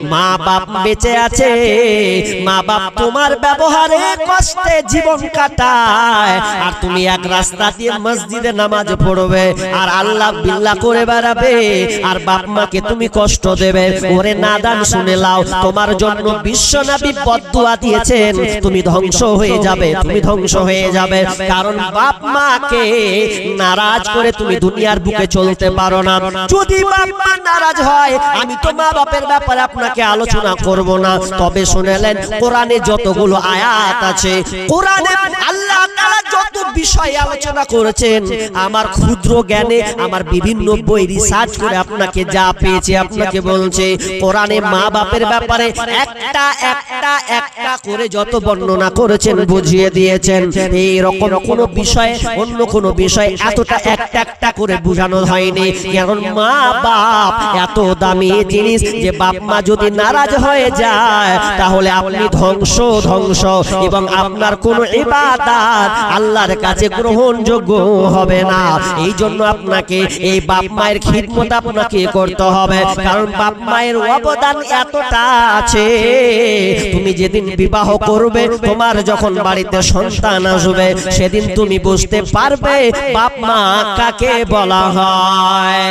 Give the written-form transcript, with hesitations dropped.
মা বাপ বেঁচে আছে, মা বাপ তোমার ব্যবহারে কষ্টে জীবন কাটায়, আর তুমি এক রাস্তা দিয়ে মসজিদে নামাজ পড়বে আর আল্লাহ বিল্লাহ করে বেড়াবে, আর বাপ মাকে তুমি কষ্ট দেবে। ওরে নাদান, শুনে লাও, তোমার জন্য বিশ্বনবী বদদুয়া দিয়েছেন, তুমি ধ্বংস হয়ে যাবে, তুমি ধ্বংস হয়ে যাবে। কারণ বাপ মাকে নারাজ করে তুমি দুনিয়ার বুকে চলতে পারো না। যদি বাপ মা নারাজ হয়, আমি তো মা বাপের ব্যাপারে আপনাকে আলোচনা করব না, তবে শুনেলেন কোরআনে যতগুলো আয়াত আছে, কোরআনে আল্লাহ তাআলা যত বিষয় আলোচনা করেছেন, আমার ক্ষুদ্র জ্ঞানে আমার বিভিন্ন বই রিসার্চ করে আপনাকে যা পেয়েছি আপনাকে বলছে, কোরআনে মা বাপের ব্যাপারে একটা একটা একটা করে যত বর্ণনা করেছেন বুঝিয়ে দিয়েছেন। এই রকম কোন বিষয় অন্য কোন বিষয় এতটা একটা একটা করে বোঝানো হয়নি। কারণ মা বাপ এত দামি জিনিস যে বাপ মা যদি নারাজ হয়ে যায় তাহলে আপনি ধ্বংস ধ্বংস, এবং আপনার কোন ইবাদত আল্লাহর কাছে গ্রহণযোগ্য হবে না। এই জন্য আপনাকে এই বাপ মায়ের খিদমত আপনাকে করতে হবে, কারণ বাপ মায়ের অবদান এতটা আছে। তুমি যেদিন বিবাহ করবে, তোমার যখন বাড়িতে সন্তান আসবে, সেদিন তুমি বুঝতে পারবে বাপ মা কাকে বলা হয়।